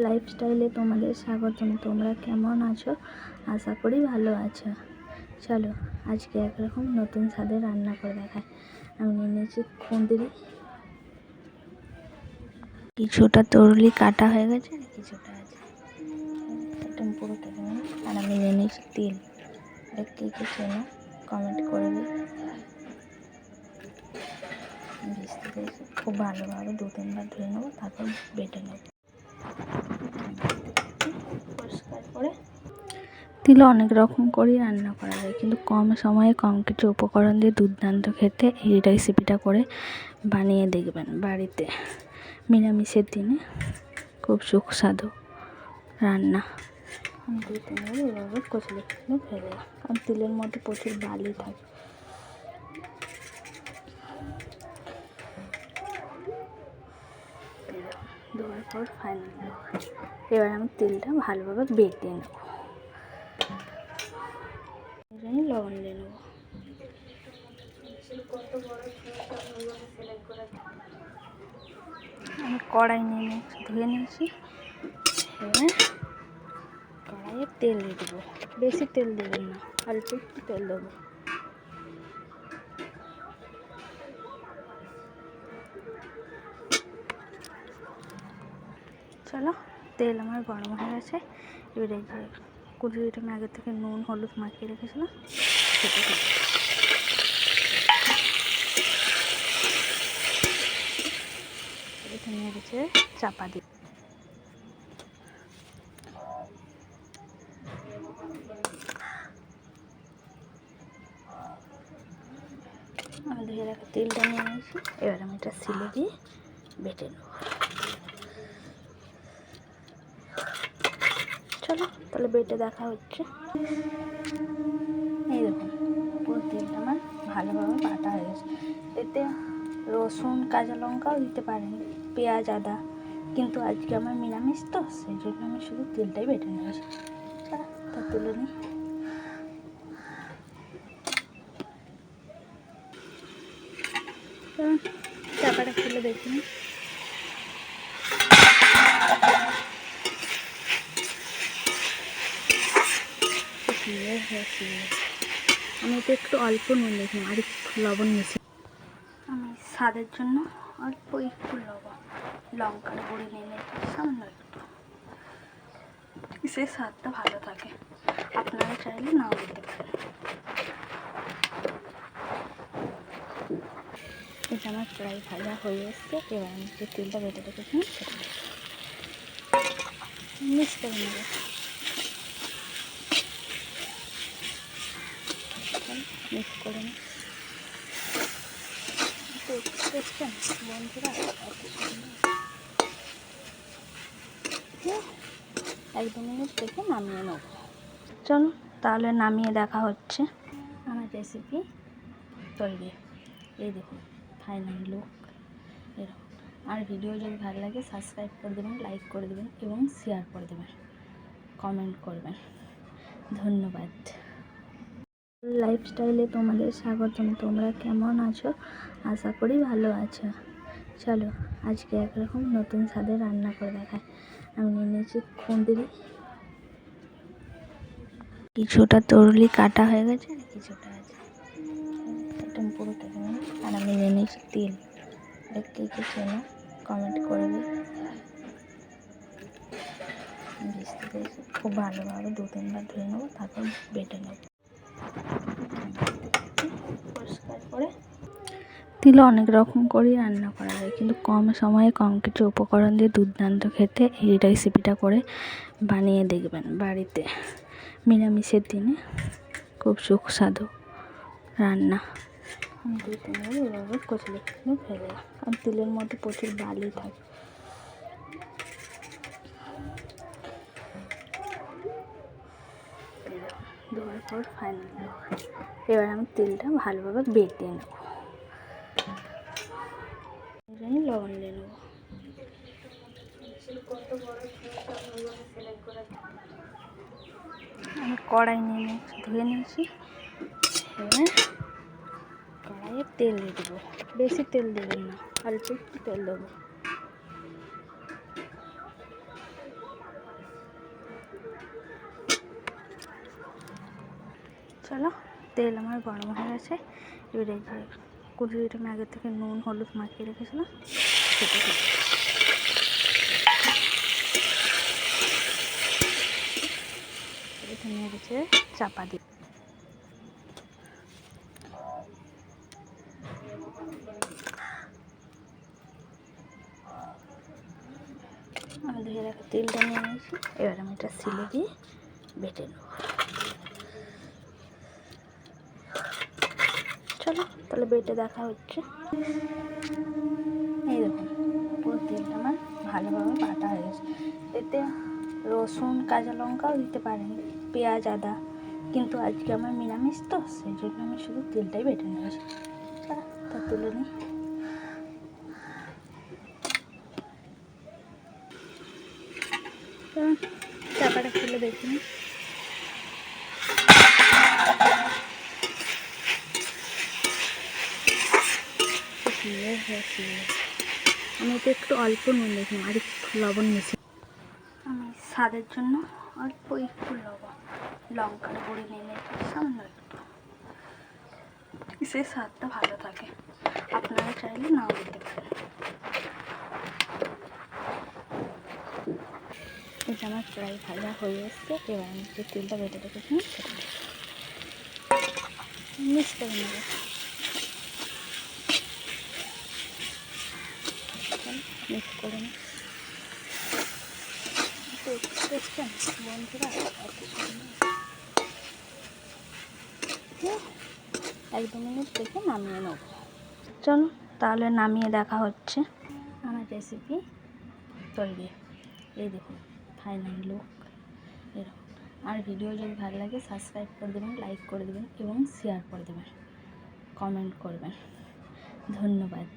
লাইফস্টাইলে তোমাদের স্বাগতম। তোমরা কেমন আছো? আশা করি ভালো আছো। চলো আজকে একরকম নতুন স্বাদের রান্না করে দেখাই। আমি নিয়েছি কুঁদরি, কিছুটা তরুলি কাটা হয়ে গেছে আর কিছুটা আছে, একদম পুরো কেটে নেব। আর আমি নিয়ে নিয়েছি তিল। কে কে চেনো কমেন্ট করবে। ভিজতে দিয়েছি খুব ভালোভাবে 2-3 বার ধুয়ে নেবো, তারপর বেটে নেব। পরিষ্কার করে তিল অনেক রকম করেই রান্না করা যায়, কিন্তু কম সময়ে কম কিছু উপকরণ দিয়ে দুর্দান্ত খেতে এই রেসিপিটা করে বানিয়ে দেখবেন বাড়িতে। নিরামিষের দিনে খুব সুস্বাদু রান্না। আমি 2-3 বার এভাবে কচলে ফেলে, কারণ তিলের মধ্যে প্রচুর বালি থাকে। ধোয়ার পর ফাইনাল এবার আমি তেলটা ভালোভাবে বেটে নেব। লবণ দিয়ে নেব। আমি কড়াই নিয়ে ধুয়ে নিয়েছি। এবার কড়াইয়ে তেল দিয়ে দেবো। বেশি তেল দেবেন না, অল্প একটু তেল দেবো। চলো, তেল আমার গরম হয়ে গেছে। এবারে যে কুঁদরিটা আমি আগে থেকে নুন হলুদ মাখিয়ে রেখেছিলাম সেটা দেবো। এটা নিয়ে গেছে চাপা দিয়ে আমি ধুয়ে রাখা তেলটা নিয়ে নিয়েছি। এবার আমি এটা সিলে দিয়ে বেটে নেব। চলো তাহলে বেটে দেখা হচ্ছে। এই দেখুন পুরো তেলটা আমার ভালোভাবে বাটা হয়ে গেছে। এতে রসুন কাঁচা লঙ্কাও দিতে পারেন, পেঁয়াজ আদা, কিন্তু আজকে আমার নিরামিষ তো, সেই জন্য আমি শুধু তেলটাই বেটে নিয়েছি। চলো তা তুলে নিই। চাপাটা খুলে দেখি। আমি তো একটু অল্প নুন দিয়েছি, আর একটু লবণ মিশিয়ে আমি স্বাদের জন্য অল্প একটু লবণ, লঙ্কার গুঁড়ি নিয়ে নিয়েছি সামান্য একটু, সেই স্বাদটা ভালো থাকে। আপনারা চাইলে নাও দিতে পারেন। এটা আমার প্রায় ভাজা হয়ে এসছে। এবার আমি যে তেলটা বেটে রেখেছি সেটা মিক্স করে নেব। মিক্স করে নিই বন্ধুরা। 1-2 মিনিট থেকে নামিয়ে নেব। চলো তাহলে নামিয়ে দেখা হচ্ছে। আমার রেসিপি তৈরি, এই দেখুন ফাইনাল লুক এরকম। আর ভিডিও যদি ভালো লাগে সাবস্ক্রাইব করে দেবেন, লাইক করে দেবেন এবং শেয়ার করে দেবেন, কমেন্ট করবেন। ধন্যবাদ। লাইফস্টাইলে তোমাদের স্বাগতম। তোমরা কেমন আছো? আশা করি ভালো আছো। চলো আজকে একরকম নতুন স্বাদের রান্না করে দেখাই। আমি নিয়েছি কুঁদরি, কিছুটা তরুলি কাটা হয়ে গেছে আর কিছুটা আছে, একদম পুরো কেটে নেব। আর আমি নিয়ে নিয়েছি তিল। কে কে চেনো কমেন্ট করবে। ভিজতে দিয়েছি খুব ভালোভাবে 2-3 বার ধুয়ে নেবো, তারপর বেটে নেব। পরিষ্কার করে তিল অনেক রকম করেই রান্না করা যায়, কিন্তু কম সময়ে কম কিছু উপকরণ দিয়ে দুর্দান্ত খেতে এই রেসিপিটা করে বানিয়ে দেখবেন বাড়িতে। নিরামিষের দিনে খুব সুস্বাদু রান্না। আমি 2-3 বার এভাবে কচলে ফেলে, কারণ তিলের মধ্যে প্রচুর বালি থাকে। ধোয়ার পর ফাইনাল এবার আমি তেলটা ভালোভাবে বেটে নেব। লবণ দিয়ে নেব। আমি কড়াই নিয়ে ধুয়ে নিয়েছি। এবার কড়াইয়ে তেল দিয়ে দেবো। বেশি তেল দেবেন না, অল্প একটু তেল দেবো। চলো, তেল আমার গরম হয়ে গেছে। এবার এই কুচুরিটা আমি আগে থেকে নুন হলুদ মাখিয়ে রেখেছিলাম, সেটা এটা নিয়ে গেছে চাপা দিয়ে। আমি ধুয়ে রাখা তেলটা নিয়ে নিয়েছি, এবার আমি এটা সিলে দিয়ে বেটে নেব। চলো তাহলে বেটে দেখা হচ্ছে। এই দেখুন পুরো তেলটা আমার ভালোভাবে বাটা হয়ে গেছে। এতে রসুন কাঁচা লঙ্কাও দিতে পারেন, পেঁয়াজ আদা, কিন্তু আজকে আমার নিরামিষ তো, সেই জন্য আমি শুধু তেলটাই বেটে নিয়েছি। চলো তা তুলে নিই। চাপাটা খুলে দেখি নি। আমি তো একটু অল্প নুন দিয়েছিলাম, আর একটু লবণ মিশিয়ে আমি স্বাদের জন্য অল্প একটু লবণ, লঙ্কার গুঁড়ি নিয়ে নিয়েছি সামান্য একটু, সে স্বাদটা ভালো থাকে। আপনারা চাইলে নাও দিতে পারেন। এটা আমার প্রায় ভাজা হয়ে এসছে। এবার আমি যে তেলটা বেটে রেখেছিলাম সেটা মিক্স করে নেব। মিক্স করে নিই বন্ধুরা, এক দু মিনিট রেখে নামিয়ে নেব। চলো তাহলে নামিয়ে দেখা হচ্ছে। আমার রেসিপি তৈরি, এই দেখুন ফাইনাল লুক এরকম। আর ভিডিও যদি ভালো লাগে সাবস্ক্রাইব করে দেবেন, লাইক করে দেবেন এবং শেয়ার করে দেবেন, কমেন্ট করবেন। ধন্যবাদ।